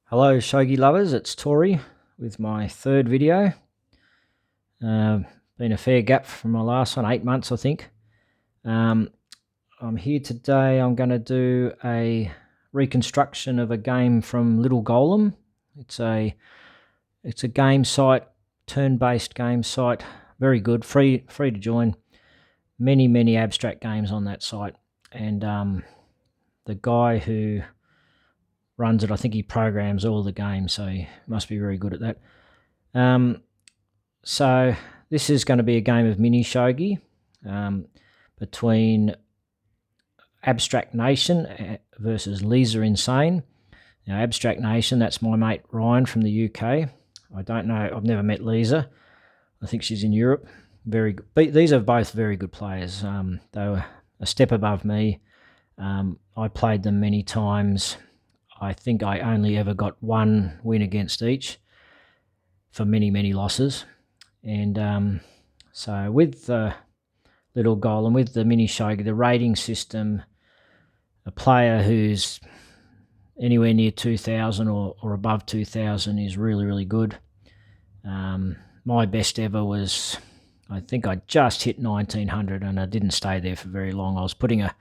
Hello shogi lovers, it's Tori with my third video. Been a fair gap from my last one, 8 months I think. I'm here today, I'm going to do a reconstruction of a game from Little Golem. It's a game site, turn-based game site, very good, free to join. Many abstract games on that site, and the guy who runs it, I think he programs all the games, so he must be very good at that. So this is going to be a game of mini shogi between Abstract Nation versus Liza Insane. Now, Abstract Nation, that's my mate Ryan from the UK. I don't know, I've never met Liza. I think she's in Europe. Very good. These are both very good players. They were a step above me. I played them many times. I think I only ever got one win against each for many losses. And so with the Little Golem, with the mini shogi, the rating system, a player who's anywhere near 2,000 or above 2,000 is really good. My best ever was, I think I just hit 1,900, and I didn't stay there for very long. I was putting a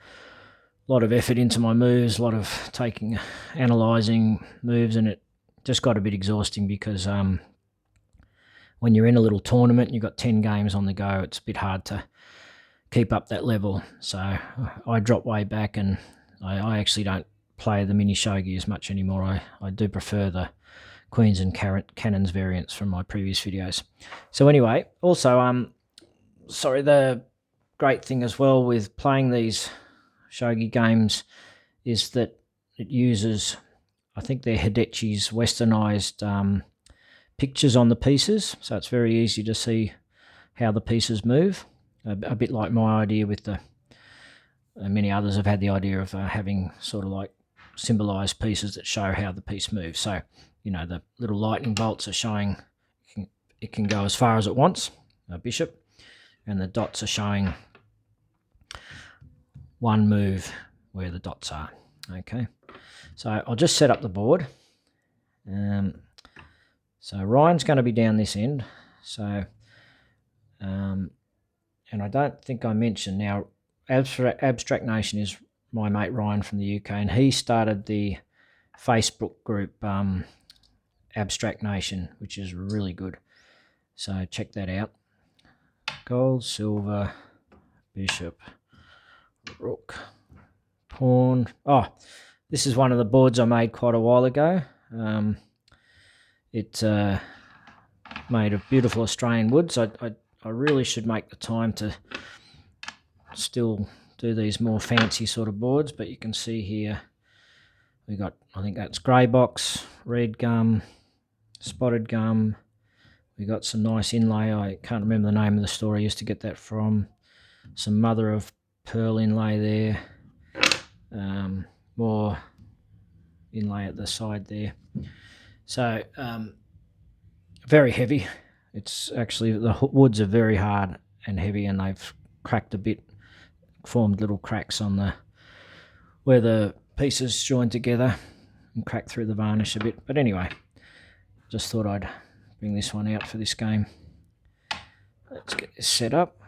lot of effort into my moves, a lot of analysing moves, and it just got a bit exhausting because when you're in a little tournament, you've got 10 games on the go, it's a bit hard to keep up that level. So I dropped way back, and I actually don't play the mini shogi as much anymore. I do prefer the Queens and Cannons variants from my previous videos. So anyway, also, the great thing as well with playing these shogi games is that it uses, I think they're Hidechi's westernized pictures on the pieces, so it's very easy to see how the pieces move. A bit like my idea with the many others have had the idea of having sort of like symbolized pieces that show how the piece moves. So, you know, the little lightning bolts are showing it can go as far as it wants, a bishop, and the dots are showing one move where the dots are. Okay, so I'll just set up the board. So Ryan's going to be down this end. So, and I don't think I mentioned, now Abstract Nation is my mate Ryan from the UK, and he started the Facebook group Abstract Nation, which is really good. So check that out. Gold, silver, bishop, rook, pawn. Oh, this is one of the boards I made quite a while ago. It's made of beautiful Australian woods. I really should make the time to still do these more fancy sort of boards, but you can see here we got, I think that's grey box, red gum, spotted gum. We got some nice inlay. I can't remember the name of the store I used to get that from. Some mother of pearl inlay there. More inlay at the side there. So very heavy. It's actually, the woods are very hard and heavy, and they've cracked a bit, formed little cracks on the where the pieces join together and cracked through the varnish a bit. But anyway, just thought I'd bring this one out for this game. Let's get this set up.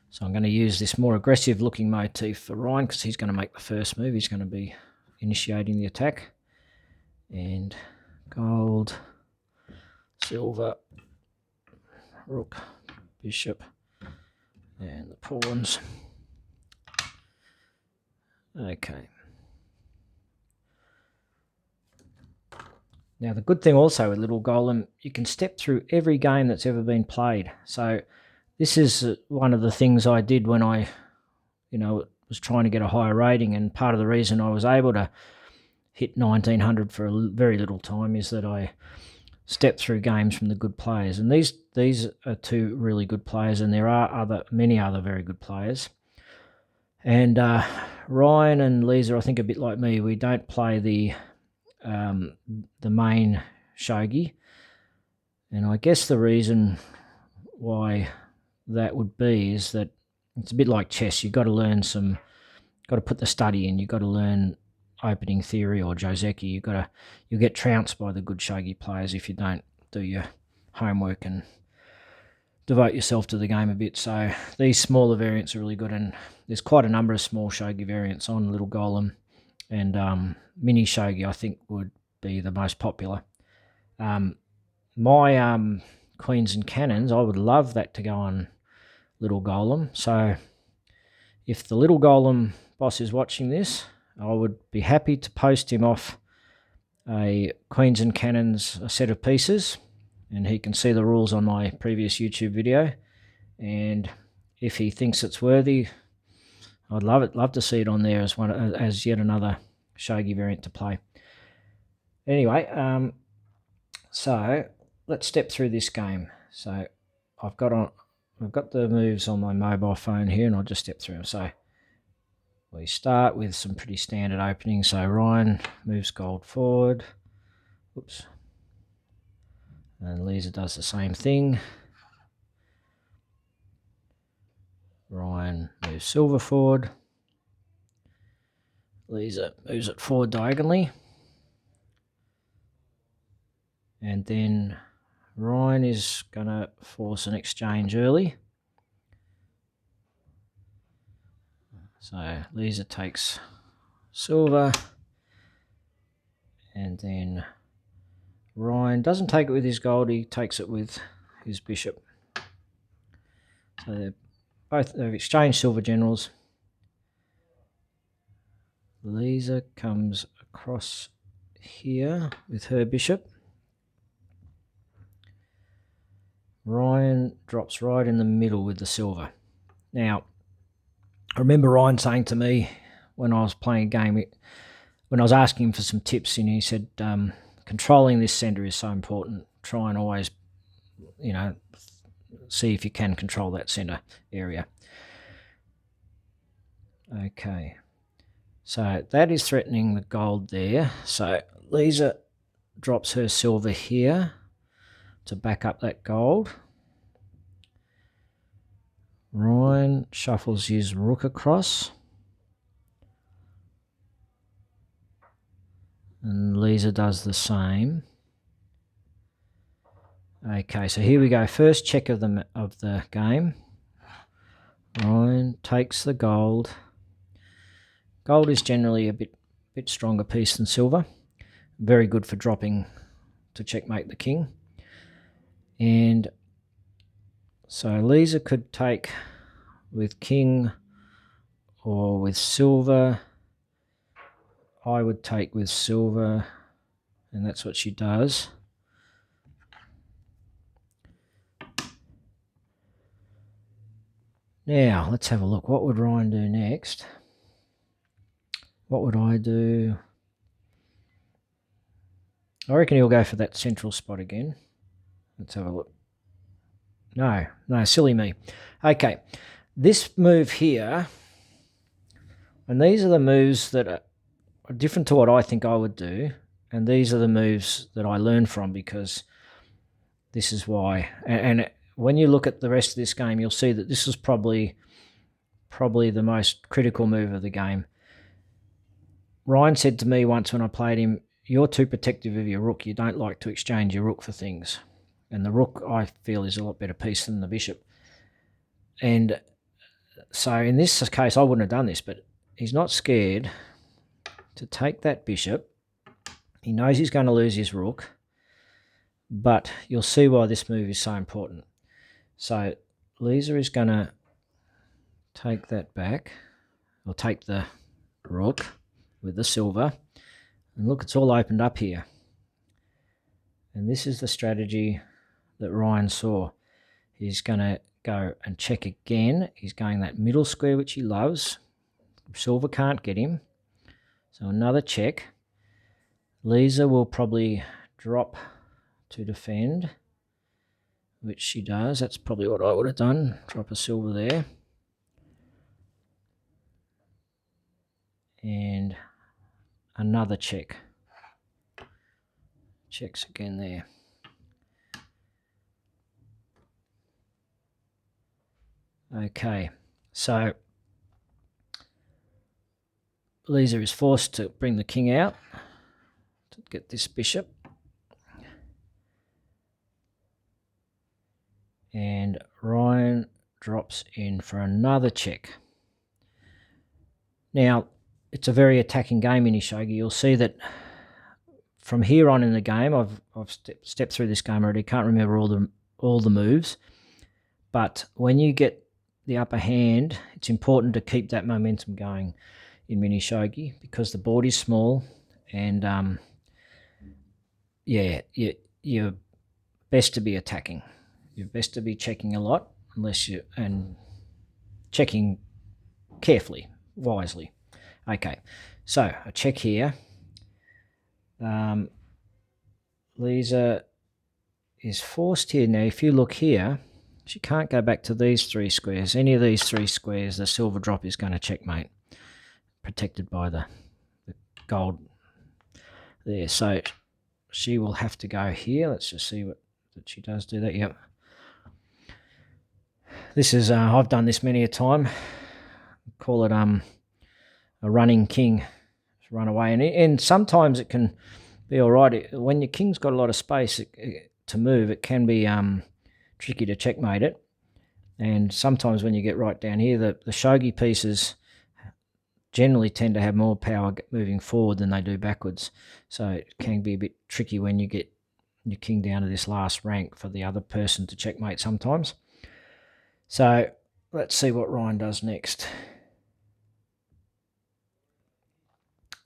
So I'm going to use this more aggressive looking motif for Ryan because he's going to make the first move. He's going to be initiating the attack. And gold, silver, rook, bishop, and the pawns. Okay. Now the good thing also with Little Golem, you can step through every game that's ever been played. So this is one of the things I did when I, was trying to get a higher rating, and part of the reason I was able to hit 1,900 for a very little time is that I stepped through games from the good players. And these are two really good players, and there are many other very good players. And Ryan and Liza, I think a bit like me, we don't play the main shogi. And I guess the reason why that would be is that it's a bit like chess. You've got to learn got to put the study in. You've got to learn opening theory or Joseki. You'll get trounced by the good shogi players if you don't do your homework and devote yourself to the game a bit. So these smaller variants are really good, and there's quite a number of small shogi variants on Little Golem, and mini shogi I think would be the most popular. My queens and cannons, I would love that to go on Little Golem. So if the Little Golem boss is watching this, I would be happy to post him off a queens and cannons, a set of pieces, and he can see the rules on my previous YouTube video. And if he thinks it's worthy, I'd love to see it on there as yet another shogi variant to play. Anyway, so let's step through this game. So I've got the moves on my mobile phone here, and I'll just step through them. So we start with some pretty standard openings. So Ryan moves gold forward. Oops. And Liza does the same thing. Ryan moves silver forward. Liza moves it forward diagonally. And then Ryan is going to force an exchange early. So Liza takes silver. And then Ryan doesn't take it with his gold, he takes it with his bishop. So they've exchanged silver generals. Liza comes across here with her bishop. Ryan drops right in the middle with the silver. Now, I remember Ryan saying to me when I was playing a game, when I was asking him for some tips, and he said, controlling this center is so important. Try and always, see if you can control that center area. Okay. So that is threatening the gold there. So Liza drops her silver here to back up that gold. Ryan shuffles his rook across. And Liza does the same. Okay, so here we go. First check of the game. Ryan takes the gold. Gold is generally a bit stronger piece than silver. Very good for dropping to checkmate the king. And so Liza could take with king or with silver. I would take with silver, and that's what she does. Now, let's have a look. What would Ryan do next? What would I do? I reckon he'll go for that central spot again. Let's have a look. No, silly me. Okay, this move here, and these are the moves that are different to what I think I would do, and these are the moves that I learned from, because this is why. And when you look at the rest of this game, you'll see that this is probably the most critical move of the game. Ryan said to me once when I played him, "You're too protective of your rook. You don't like to exchange your rook for things." And the rook, I feel, is a lot better piece than the bishop. And so in this case, I wouldn't have done this, but he's not scared to take that bishop. He knows he's going to lose his rook, but you'll see why this move is so important. So Liza is going to take that back, or take the rook with the silver. And look, it's all opened up here. And this is the strategy that Ryan saw. He's going to go and check again. He's going that middle square, which he loves. Silver can't get him. So another check. Liza will probably drop to defend, which she does. That's probably what I would have done. Drop a silver there. And another check. Checks again there. Okay, so Liza is forced to bring the king out to get this bishop. And Ryan drops in for another check. Now, it's a very attacking game in shogi. You'll see that from here on in the game, I've stepped through this game already. Can't remember all the moves, but when you get the upper hand, it's important to keep that momentum going in mini shogi because the board is small, and you're best to be attacking. You're best to be checking a lot, and checking carefully, wisely. Okay, so a check here. Liza is forced here. Now, if you look here, she can't go back to these 3 squares. Any of these 3 squares, the silver drop is going to checkmate, protected by the gold there. So she will have to go here. Let's just see that she does do that. Yep. This is I've done this many a time. Call it a running king. Just run away, and sometimes it can be all right. When your king's got a lot of space to move, it can be tricky to checkmate it. And sometimes when you get right down here, the shogi pieces generally tend to have more power moving forward than they do backwards. So it can be a bit tricky when you get your king down to this last rank for the other person to checkmate sometimes. So let's see what Ryan does next.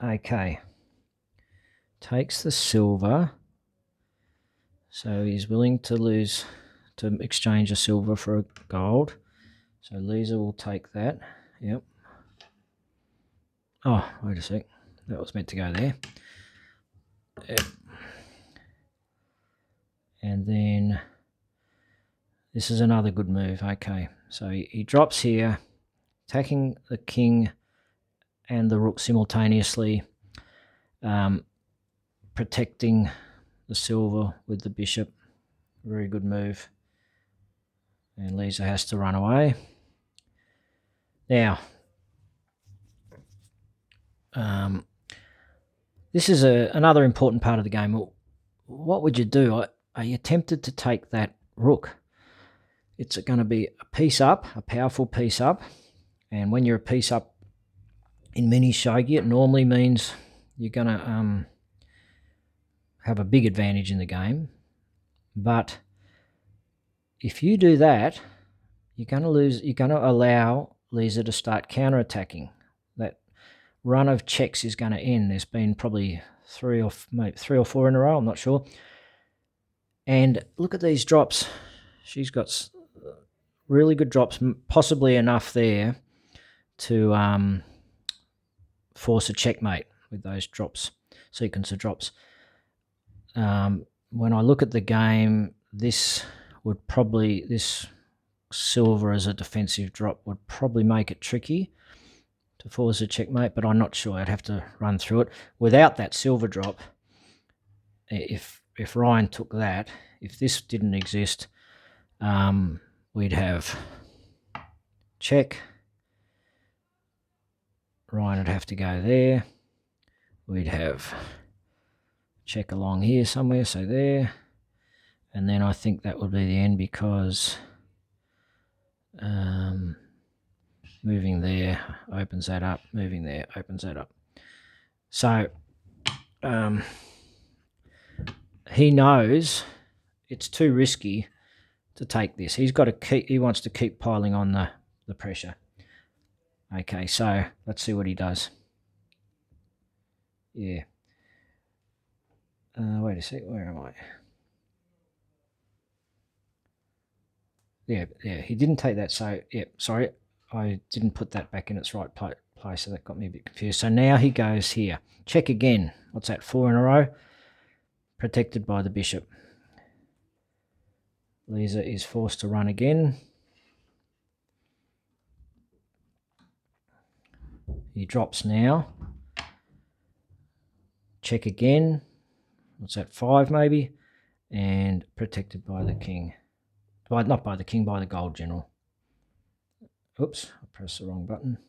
Okay. Takes the silver. So he's willing to exchange a silver for a gold. So Liza will take that. Yep. Oh, wait a sec. That was meant to go there. Yep. And then this is another good move. Okay. So he drops here, attacking the king and the rook simultaneously, protecting the silver with the bishop. Very good move. And Liza has to run away. Now, this is another important part of the game. What would you do? Are you tempted to take that rook? It's going to be a piece up, a powerful piece up. And when you're a piece up in mini shogi, it normally means you're going to have a big advantage in the game. But if you do that, you're going to lose. You're going to allow Liza to start counterattacking. That run of checks is going to end. There's been probably three or four in a row. I'm not sure. And look at these drops. She's got really good drops, possibly enough there to force a checkmate with those drops, sequence of drops. When I look at the game, this silver as a defensive drop would probably make it tricky to force a checkmate, but I'm not sure. I'd have to run through it. Without that silver drop, if Ryan took that, if this didn't exist, we'd have check. Ryan would have to go there. We'd have check along here somewhere, so there. And then I think that would be the end because moving there opens that up, moving there opens that up. So he knows it's too risky to take this. He wants to keep piling on the pressure. Okay, so let's see what he does. Yeah. Wait a sec, where am I? Yeah, he didn't take that, so, yeah, sorry, I didn't put that back in its right place, so that got me a bit confused. So now he goes here. Check again. What's that, 4 in a row? Protected by the bishop. Liza is forced to run again. He drops now. Check again. What's that, 5 maybe? And protected by the king. Not by the king, by the gold general. Oops, I pressed the wrong button.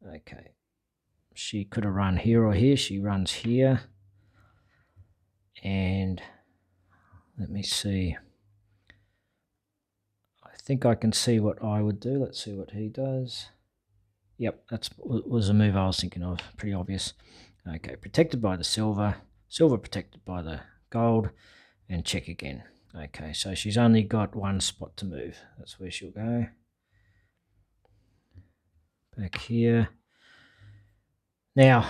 Okay. she could have run here or here. She runs here. And let me see. I think I can see what I would do. Let's see what he does. Yep, that was a move I was thinking of. Pretty obvious. Okay, protected by the silver. Silver protected by the gold. And check again. Okay, so she's only got one spot to move. That's where she'll go. Back here. Now,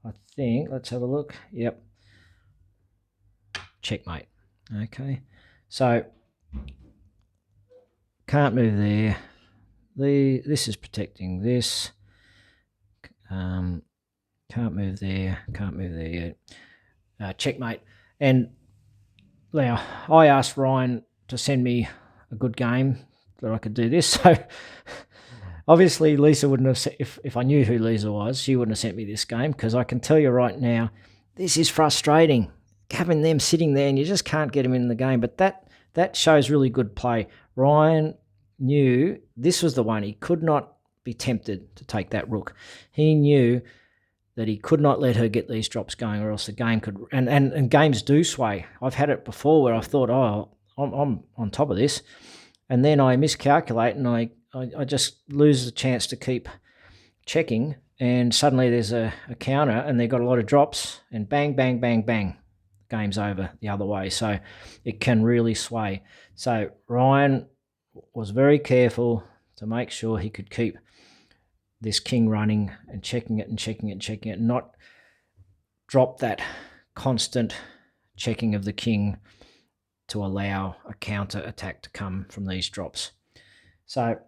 I think, let's have a look. Yep. Checkmate. Okay, so can't move there. This is protecting this. Can't move there. Can't move there yet. Checkmate. And now I asked Ryan to send me a good game that I could do this. So obviously Liza wouldn't have, if I knew who Liza was, she wouldn't have sent me this game, because I can tell you right now, this is frustrating. Having them sitting there and you just can't get them in the game. But that shows really good play. Ryan knew this was the one. He could not be tempted to take that rook. He knew that he could not let her get these drops going, or else the game could... And games do sway. I've had it before where I've thought, oh, I'm on top of this. And then I miscalculate and I just lose the chance to keep checking. And suddenly there's a counter and they've got a lot of drops, and bang, bang, bang, bang. Game's over the other way. So it can really sway. So Ryan was very careful to make sure he could keep this king running and checking it and checking it and checking it, and not drop that constant checking of the king to allow a counter attack to come from these drops. So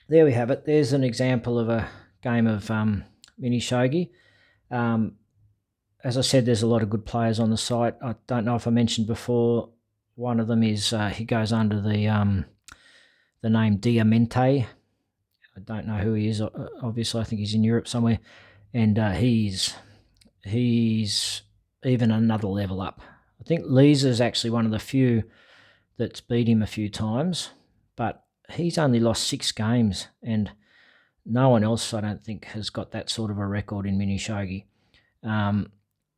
there we have it. There's an example of a game of mini shogi. As I said, there's a lot of good players on the site. I don't know if I mentioned before, one of them is, he goes under the name Diamante. I don't know who he is. Obviously, I think he's in Europe somewhere. And he's even another level up. I think Liza's actually one of the few that's beat him a few times. But he's only lost 6 games. And no one else, I don't think, has got that sort of a record in mini shogi.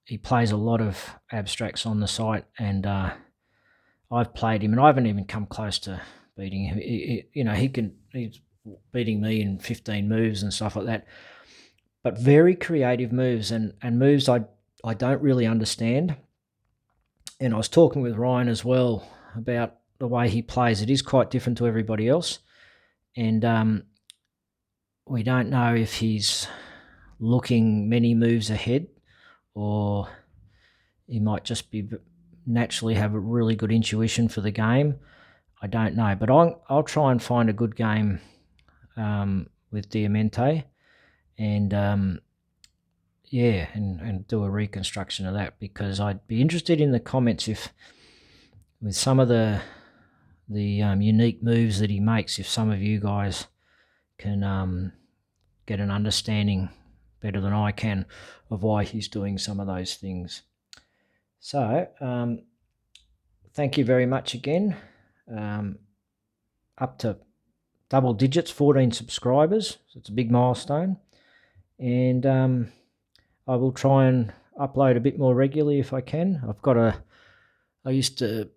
He plays a lot of abstracts on the site, and I've played him, and I haven't even come close to beating him. He's beating me in 15 moves and stuff like that. But very creative moves, and moves I don't really understand. And I was talking with Ryan as well about the way he plays. It is quite different to everybody else. And we don't know if he's looking many moves ahead, or he might just be naturally have a really good intuition for the game. I don't know, but I'll try and find a good game with Diamante, and and do a reconstruction of that, because I'd be interested in the comments if, with some of the unique moves that he makes, if some of you guys can get an understanding better than I can of why he's doing some of those things. So thank you very much again. Up to double digits, 14 subscribers. So it's a big milestone. And I will try and upload a bit more regularly if I can. I used to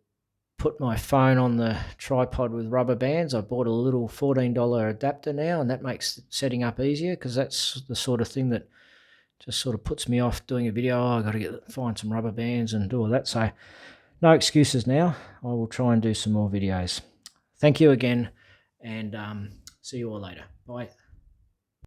put my phone on the tripod with rubber bands. I bought a little $14 adapter now, and that makes setting up easier, because that's the sort of thing that just sort of puts me off doing a video. Oh, I've got to find some rubber bands and do all that. So no excuses now. I will try and do some more videos. Thank you again, and see you all later. Bye.